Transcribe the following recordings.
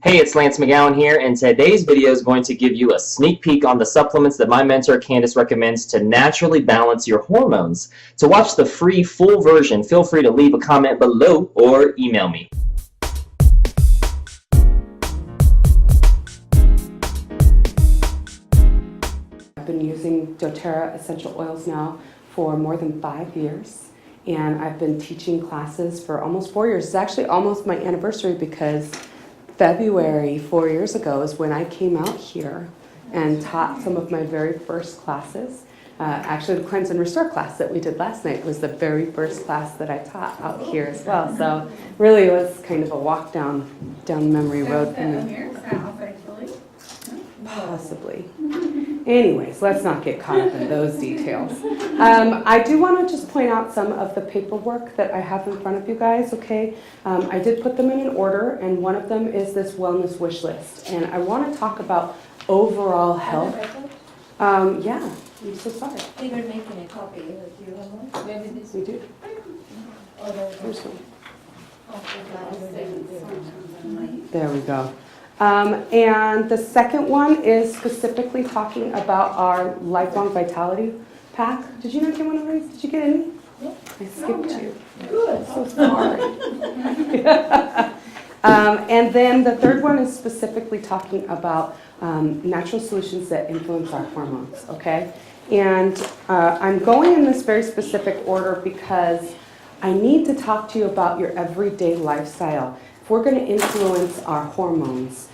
Hey, it's Lance McGowan here, and today's video is going to give you a sneak peek on the supplements that my mentor Candace recommends to naturally balance your hormones. To watch the free full version, feel free to leave a comment below or email me. I've been using doTERRA essential oils now for more than 5 years, and I've been teaching classes for almost 4 years. It's actually almost my anniversary because February 4 years ago is when I came out here and taught some of my very first classes. Actually, the Cleanse and Restore class that we did last night was the very first class that I taught out here as well. So really it was kind of a walk down memory road for me. Possibly. Anyways, let's not get caught up in those details. I do want to just point out some of the paperwork that I have in front of you guys, okay? I did put them in an order, and one of them is this wellness wish list. And I want to talk about overall health. Yeah, I'm so sorry. They were making a copy. Do you have one? Maybe this. We do. Here's one. There we go. And the second one is specifically talking about our lifelong vitality pack. Did you not get one of these? Did you get any? No. I skipped you. Good. So sorry. And then the third one is specifically talking about natural solutions that influence our hormones, okay? And I'm going in this very specific order because I need to talk to you about your everyday lifestyle. If we're going to influence our hormones,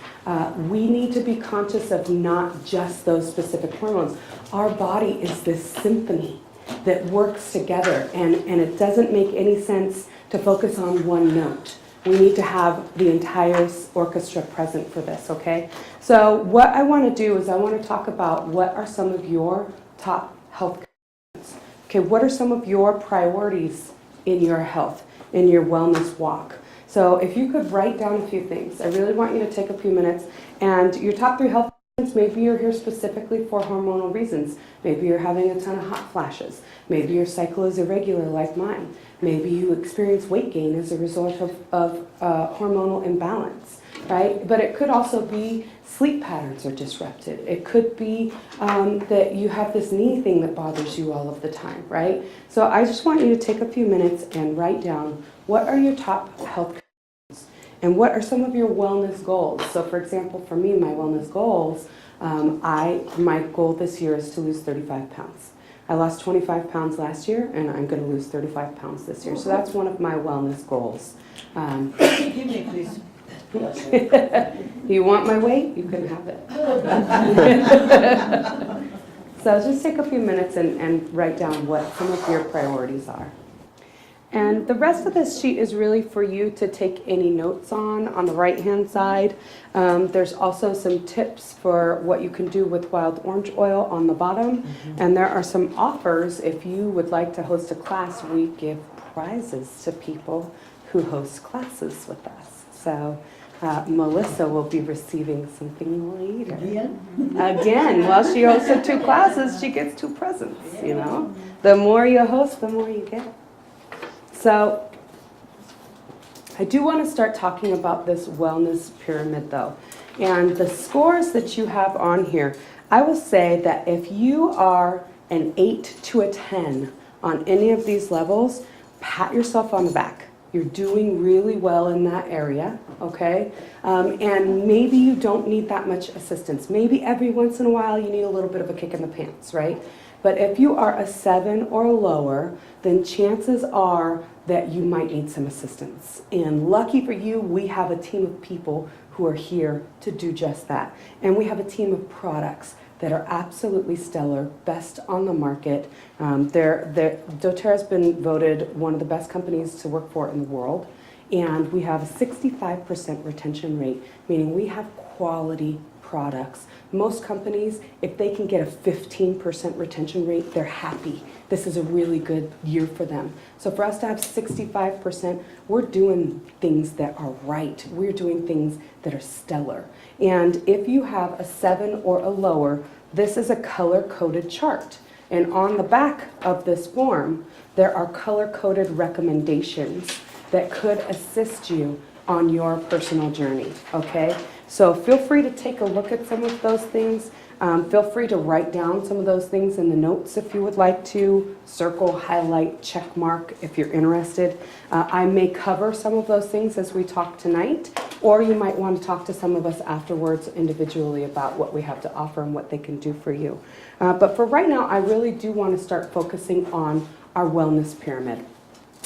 we need to be conscious of not just those specific hormones. Our body is this symphony that works together, and it doesn't make any sense to focus on one note. We need to have the entire orchestra present for this, okay? So what I want to do is I want to talk about what are some of your top health concerns. Okay, what are some of your priorities in your health, in your wellness walk? So if you could write down a few things, I really want you to take a few minutes, and your top 3 health concerns, maybe you're here specifically for hormonal reasons. Maybe you're having a ton of hot flashes. Maybe your cycle is irregular like mine. Maybe you experience weight gain as a result of hormonal imbalance, right? But it could also be sleep patterns are disrupted. It could be that you have this knee thing that bothers you all of the time, right? So I just want you to take a few minutes and write down what are your top health concerns and what are some of your wellness goals. So for example, for me, my wellness goals, my goal this year is to lose 35 pounds. I lost 25 pounds last year, and I'm going to lose 35 pounds this year. So that's one of my wellness goals. Give me, please. You want my weight? You can have it. So just take a few minutes and write down what some of your priorities are. And the rest of this sheet is really for you to take any notes on the right-hand side. There's also some tips for what you can do with wild orange oil on the bottom. And there are some offers. If you would like to host a class, we give prizes to people who host classes with us. So Melissa will be receiving something later. Again, while she hosted 2 classes, she gets 2 presents, you know. The more you host, the more you get. So I do want to start talking about this wellness pyramid though. And the scores that you have on here, I will say that if you are an 8 to a 10 on any of these levels, pat yourself on the back. You're doing really well in that area, okay? And maybe you don't need that much assistance. Maybe every once in a while you need a little bit of a kick in the pants, right? But if you are a 7 or lower, then chances are that you might need some assistance. And lucky for you, we have a team of people who are here to do just that. And we have a team of products that are absolutely stellar, best on the market. doTERRA has been voted one of the best companies to work for in the world. And we have a 65% retention rate, meaning we have quality products. Most companies, if they can get a 15% retention rate, they're happy. This is a really good year for them. So for us to have 65%, we're doing things that are right. We're doing things that are stellar. And if you have a 7 or a lower, this is a color-coded chart. And on the back of this form, there are color-coded recommendations that could assist you on your personal journey, okay? So feel free to take a look at some of those things. Feel free to write down some of those things in the notes if you would like to. Circle, highlight, check mark if you're interested. I may cover some of those things as we talk tonight, or you might want to talk to some of us afterwards individually about what we have to offer and what they can do for you. But for right now, I really do want to start focusing on our wellness pyramid.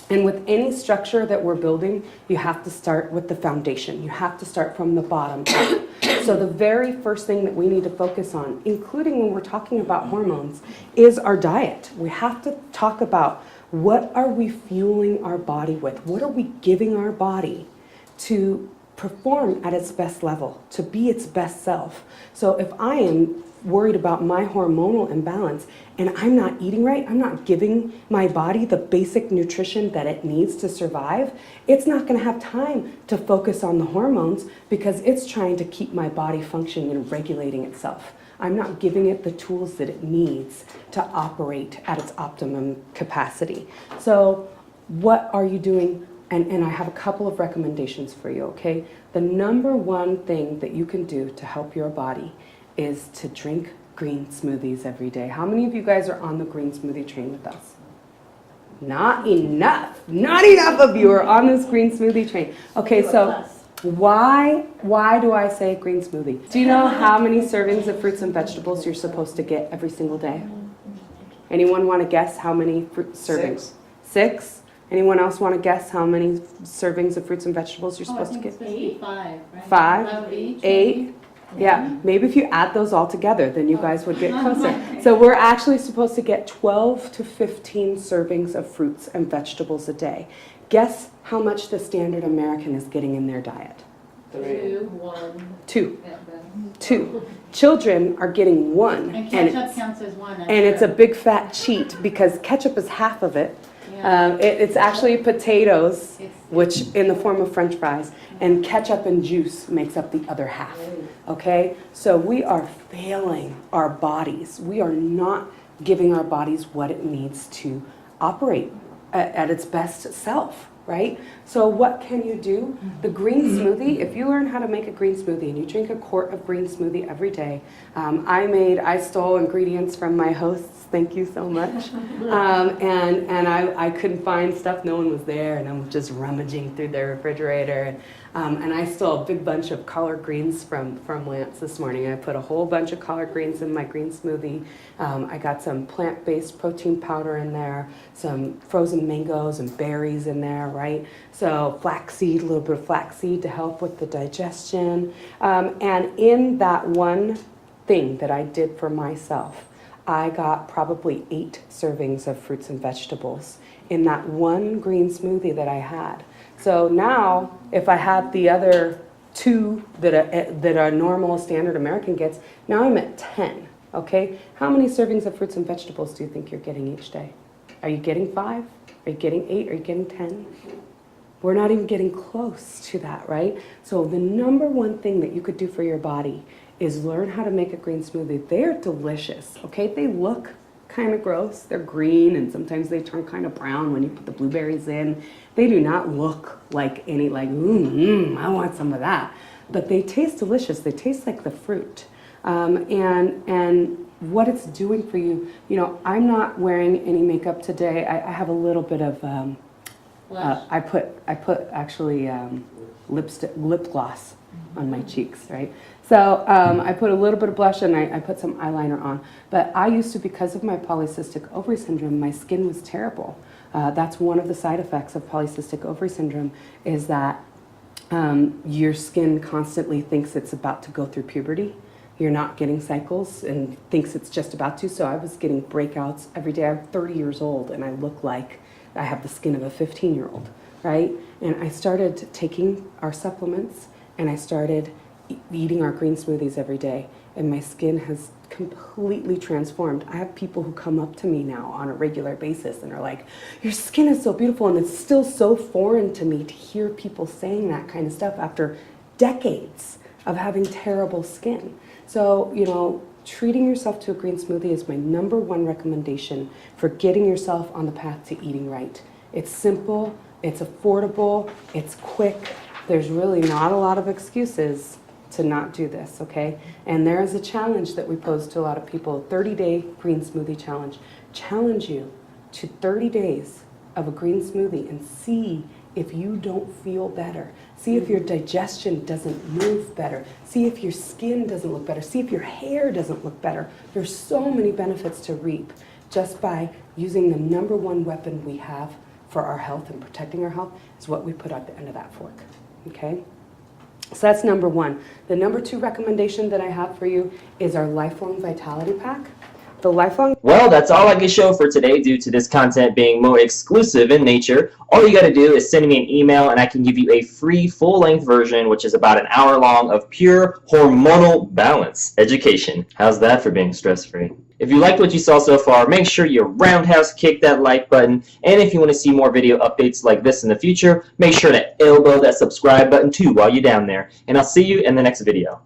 And with any structure that we're building, you have to start with the foundation. You have to start from the bottom up. So the very first thing that we need to focus on, including when we're talking about hormones, is our diet. We have to talk about what are we fueling our body with? What are we giving our body to perform at its best level, to be its best self? So if I am worried about my hormonal imbalance and I'm not eating right, I'm not giving my body the basic nutrition that it needs to survive, it's not going to have time to focus on the hormones because it's trying to keep my body functioning and regulating itself. I'm not giving it the tools that it needs to operate at its optimum capacity. So what are you doing? And I have a couple of recommendations for you, okay? The number one thing that you can do to help your body is to drink green smoothies every day. How many of you guys are on the green smoothie train with us? Not enough. Not enough of you are on this green smoothie train. Okay, so why do I say green smoothie? Do you know how many servings of fruits and vegetables you're supposed to get every single day? Anyone want to guess how many servings? 6? Anyone else want to guess how many servings of fruits and vegetables you're supposed to get? 5, right? 5? 8? Yeah, maybe if you add those all together, then you guys would get closer. So we're actually supposed to get 12 to 15 servings of fruits and vegetables a day. Guess how much the standard American is getting in their diet? 2. 2. Children are getting 1. And ketchup counts as 1. And it's a big fat cheat because ketchup is half of it. It's actually potatoes, which in the form of French fries, and ketchup and juice makes up the other half. Okay? So we are failing our bodies. We are not giving our bodies what it needs to operate at its best self. Right? So what can you do? The green smoothie, if you learn how to make a green smoothie and you drink a quart of green smoothie every day, I stole ingredients from my hosts, thank you so much, and I couldn't find stuff, no one was there, and I'm just rummaging through their refrigerator, and I stole a big bunch of collard greens from Lance this morning. I put a whole bunch of collard greens in my green smoothie. I got some plant-based protein powder in there, some frozen mangoes and berries in there, right? So flaxseed, a little bit of flaxseed to help with the digestion. And in that one thing that I did for myself, I got probably 8 servings of fruits and vegetables in that one green smoothie that I had. So now, if I had the other 2 that a normal standard American gets, now I'm at 10. Okay, how many servings of fruits and vegetables do you think you're getting each day? Are you getting 5? Are you getting 8? Are you getting 10? We're not even getting close to that, right? So the number one thing that you could do for your body is learn how to make a green smoothie. They're delicious, okay? They look kind of gross. They're green, and sometimes they turn kind of brown when you put the blueberries in. They do not look like I want some of that. But they taste delicious. They taste like the fruit. And what it's doing for you, I'm not wearing any makeup today. I have a little bit of, I put actually lip gloss on my cheeks, right? So I put a little bit of blush and I put some eyeliner on. But I used to, because of my polycystic ovary syndrome, my skin was terrible. That's one of the side effects of polycystic ovary syndrome is that your skin constantly thinks it's about to go through puberty. You're not getting cycles and thinks it's just about to. So I was getting breakouts every day. I'm 30 years old and I look like I have the skin of a 15-year-old, right? And I started taking our supplements and I started eating our green smoothies every day. And my skin has completely transformed. I have people who come up to me now on a regular basis and are like, your skin is so beautiful. And it's still so foreign to me to hear people saying that kind of stuff after decades of having terrible skin. So, treating yourself to a green smoothie is my number one recommendation for getting yourself on the path to eating right. It's simple, it's affordable, it's quick, there's really not a lot of excuses to not do this, okay? And there is a challenge that we pose to a lot of people, 30-day green smoothie challenge. Challenge you to 30 days of a green smoothie and see if you don't feel better. See if your digestion doesn't move better. See if your skin doesn't look better. See if your hair doesn't look better. There's so many benefits to reap just by using the number one weapon we have for our health and protecting our health is what we put at the end of that fork, okay? So that's number one. The number two recommendation that I have for you is our Lifelong Vitality Pack. The Lifelong... Well, that's all I can show for today due to this content being more exclusive in nature. All you got to do is send me an email and I can give you a free full-length version, which is about an hour long, of pure hormonal balance education. How's that for being stress-free? If you liked what you saw so far, make sure you roundhouse kick that like button. And if you want to see more video updates like this in the future, make sure to elbow that subscribe button too while you're down there. And I'll see you in the next video.